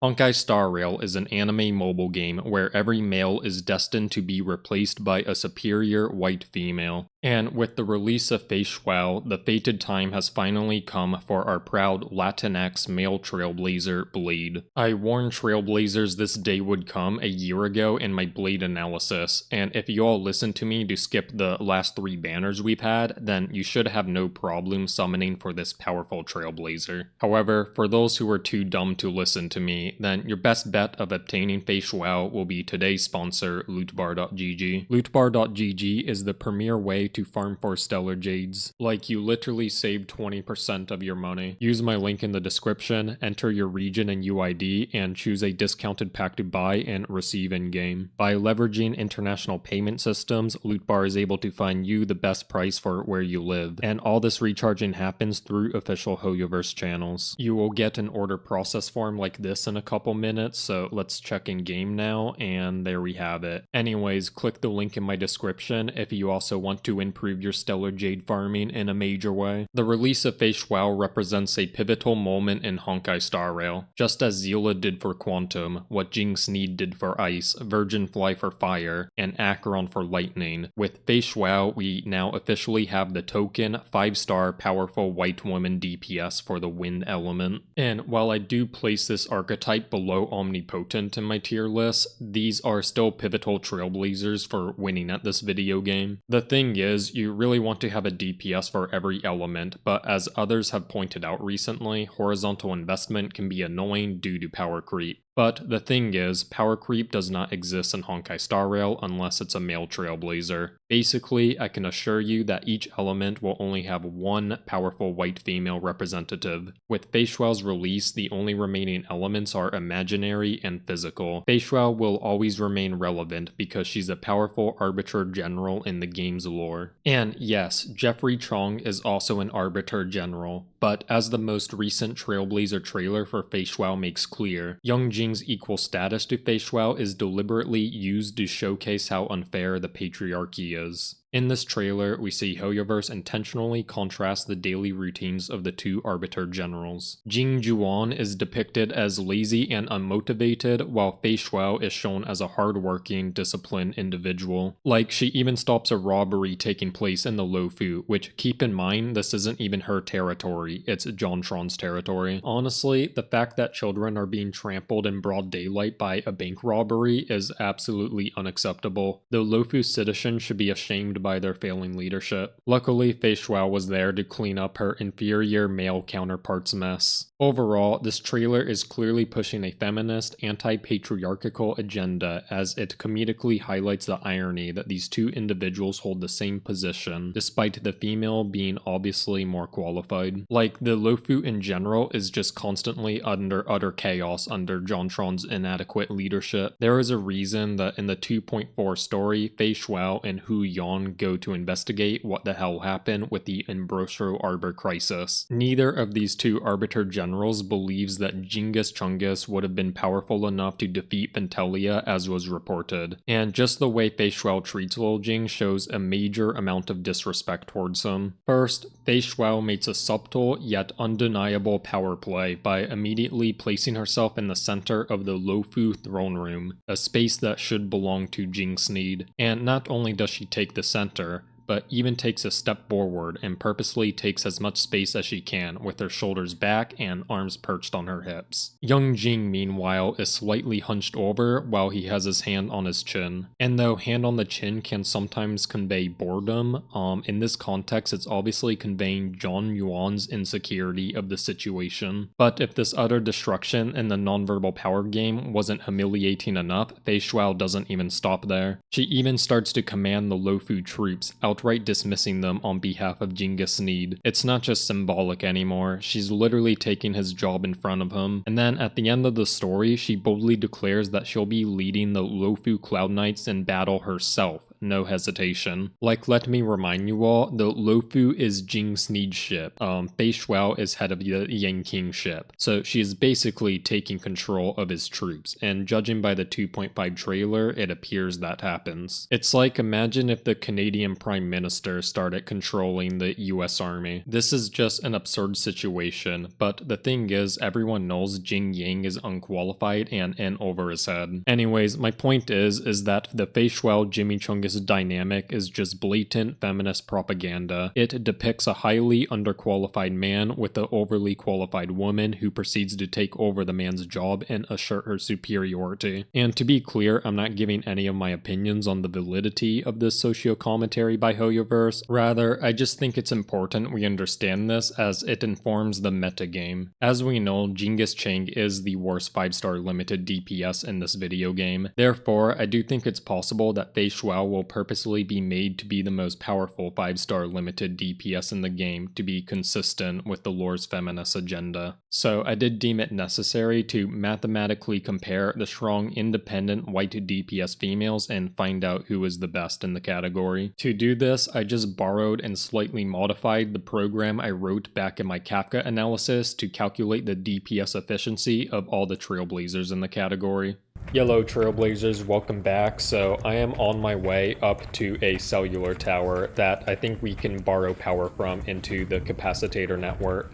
Honkai Star Rail is an anime mobile game where every male is destined to be replaced by a superior white female. And with the release of feixiao, the fated time has finally come for our proud Latinx male trailblazer, Blade. I warned trailblazers this day would come a year ago in my Blade analysis, and if you all listened to me to skip the last 3 banners we've had, then you should have no problem summoning for this powerful trailblazer. However, for those who are too dumb to listen to me, then your best bet of obtaining feixiao will be today's sponsor, lootbar.gg. Lootbar.gg is the premier way to farm for Stellar Jades. Like, you literally save 20% of your money. Use my link in the description, enter your region and UID, and choose a discounted pack to buy and receive in-game. By leveraging international payment systems, Lootbar is able to find you the best price for where you live, and all this recharging happens through official Hoyoverse channels. You will get an order process form like this in a couple minutes, so let's check in-game now, and there we have it. Anyways, click the link in my description if you also want to improve your Stellar Jade farming in a major way. The release of feixiao represents a pivotal moment in Honkai Star Rail. Just as Zila did for Quantum, what Jing Sneed did for Ice, Virginfly for Fire, and Acheron for Lightning, with feixiao we now officially have the token 5-star powerful white woman DPS for the wind element. And while I do place this archetype below omnipotent in my tier list, these are still pivotal trailblazers for winning at this video game. The thing is, you really want to have a DPS for every element, but as others have pointed out recently, horizontal investment can be annoying due to power creep. But the thing is, power creep does not exist in Honkai Star Rail unless it's a male trailblazer. Basically, I can assure you that each element will only have one powerful white female representative. With feixiao's release, the only remaining elements are imaginary and physical. Feixiao will always remain relevant because she's a powerful arbiter general in the game's lore. And yes, Jeffrey Chong is also an arbiter general, but as the most recent Trailblazer trailer for feixiao makes clear, Young Jing's equal status to feixiao is deliberately used to showcase how unfair the patriarchy is. In this trailer, we see Hoyoverse intentionally contrast the daily routines of the two Arbiter generals. Jing Juan is depicted as lazy and unmotivated, while feixiao is shown as a hardworking, disciplined individual. Like, she even stops a robbery taking place in the Lofu, which, keep in mind, this isn't even her territory, it's Jontron's territory. Honestly, the fact that children are being trampled in broad daylight by a bank robbery is absolutely unacceptable. The Lofu citizens should be ashamed by their failing leadership. Luckily, feixiao was there to clean up her inferior male counterpart's mess. Overall, this trailer is clearly pushing a feminist, anti-patriarchal agenda as it comedically highlights the irony that these two individuals hold the same position, despite the female being obviously more qualified. Like, the Lofu in general is just constantly under utter chaos under Jontron's inadequate leadership. There is a reason that in the 2.4 story, feixiao and Hu Yan go to investigate what the hell happened with the Ambrosio Arbor crisis. Neither of these two Arbiter generals believes that Genghis Chungus would have been powerful enough to defeat Pentelia as was reported, and just the way feixiao treats Lil Jing shows a major amount of disrespect towards him. First, feixiao makes a subtle yet undeniable power play by immediately placing herself in the center of the Lofu throne room, a space that should belong to Jing Sneed. And not only does she take the center, but even takes a step forward and purposely takes as much space as she can with her shoulders back and arms perched on her hips. Young Jing, meanwhile, is slightly hunched over while he has his hand on his chin. And though hand on the chin can sometimes convey boredom, in this context it's obviously conveying John Yuan's insecurity of the situation. But if this utter destruction in the nonverbal power game wasn't humiliating enough, feixiao doesn't even stop there. She even starts to command the Lofu troops, outright dismissing them on behalf of Genghis Sneed. It's not just symbolic anymore, she's literally taking his job in front of him. And then at the end of the story, she boldly declares that she'll be leading the Lofu Cloud Knights in battle herself, no hesitation. Like, let me remind you all, the Luofu is Jing Sneed's ship. Feixiao is head of the Yang King ship. So she is basically taking control of his troops, and judging by the 2.5 trailer, it appears that happens. It's like, imagine if the Canadian Prime Minister started controlling the US Army. This is just an absurd situation, but the thing is, everyone knows Jing Yang is unqualified and in over his head. Anyways, my point is that the Feixiao Jimmy Chungus dynamic is just blatant feminist propaganda. It depicts a highly underqualified man with an overly qualified woman who proceeds to take over the man's job and assert her superiority. And to be clear, I'm not giving any of my opinions on the validity of this socio-commentary by Hoyoverse. Rather, I just think it's important we understand this as it informs the metagame. As we know, Genghis Chang is the worst 5-star limited DPS in this video game. Therefore, I do think it's possible that Feixiao will purposely be made to be the most powerful 5-star limited DPS in the game to be consistent with the lore's feminist agenda. So I did deem it necessary to mathematically compare the strong independent white DPS females and find out who is the best in the category. To do this, I just borrowed and slightly modified the program I wrote back in my Kafka analysis to calculate the DPS efficiency of all the trailblazers in the category. Hello trailblazers, welcome back. So I am on my way up to a cellular tower that I think we can borrow power from into the capacitator network.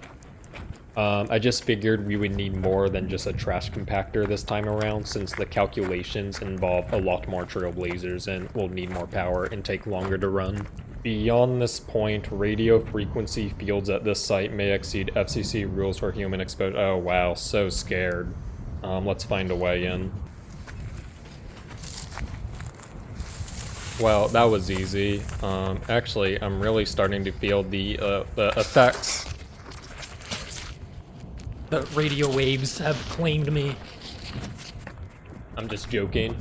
I just figured we would need more than just a trash compactor this time around, since the calculations involve a lot more trailblazers and will need more power and take longer to run. Beyond this point, radio frequency fields at this site may exceed FCC rules for human exposure. Oh wow, so scared. Let's find a way in. Well, that was easy. Actually, I'm really starting to feel the effects. The radio waves have claimed me. I'm just joking.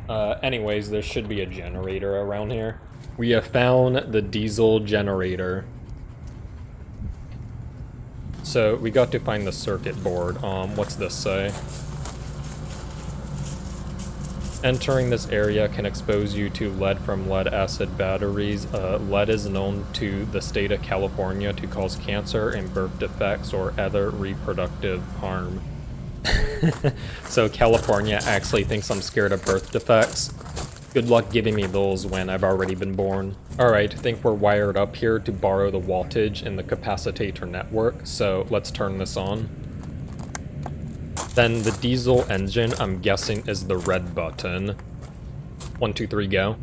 Anyways, there should be a generator around here. We have found the diesel generator. So we got to find the circuit board. What's this say? Entering this area can expose you to lead from lead-acid batteries. Lead is known to the state of California to cause cancer and birth defects or other reproductive harm. So California actually thinks I'm scared of birth defects. Good luck giving me those when I've already been born. Alright, I think we're wired up here to borrow the wattage in the capacitator network, so let's turn this on. Then the diesel engine, I'm guessing, is the red button. 1, 2, 3, go.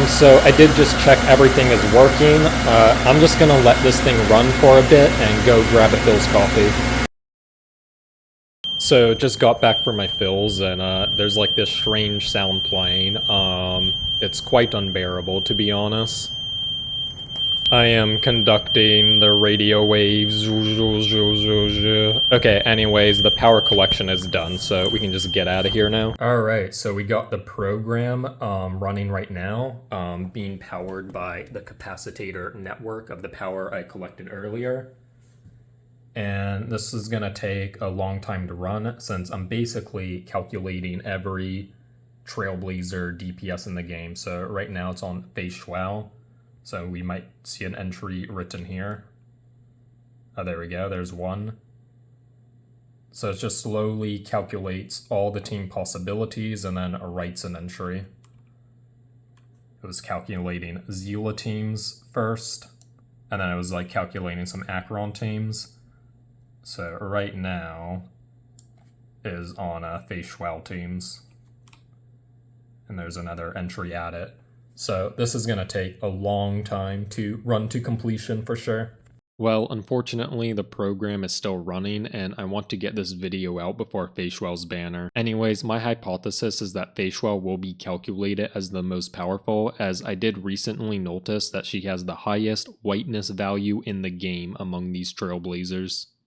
So I did just check everything is working. I'm just gonna let this thing run for a bit and go grab a Phil's coffee. So just got back from my fills and there's like this strange sound playing. It's quite unbearable, to be honest. I am conducting the radio waves. Okay, anyways, the power collection is done, so we can just get out of here now. Alright, so we got the program running right now, being powered by the capacitator network of the power I collected earlier. And this is gonna take a long time to run, since I'm basically calculating every trailblazer DPS in the game. So right now it's on Feixiao. So we might see an entry written here. Oh, there we go, there's one. So it just slowly calculates all the team possibilities and then writes an entry. It was calculating Zila teams first, and then it was like calculating some Acheron teams. So right now is on Feixiao teams. And there's another entry at it. So this is going to take a long time to run to completion for sure. Well, unfortunately, the program is still running, and I want to get this video out before Feixiao's banner. Anyways, my hypothesis is that Feixiao will be calculated as the most powerful, as I did recently notice that she has the highest whiteness value in the game among these trailblazers.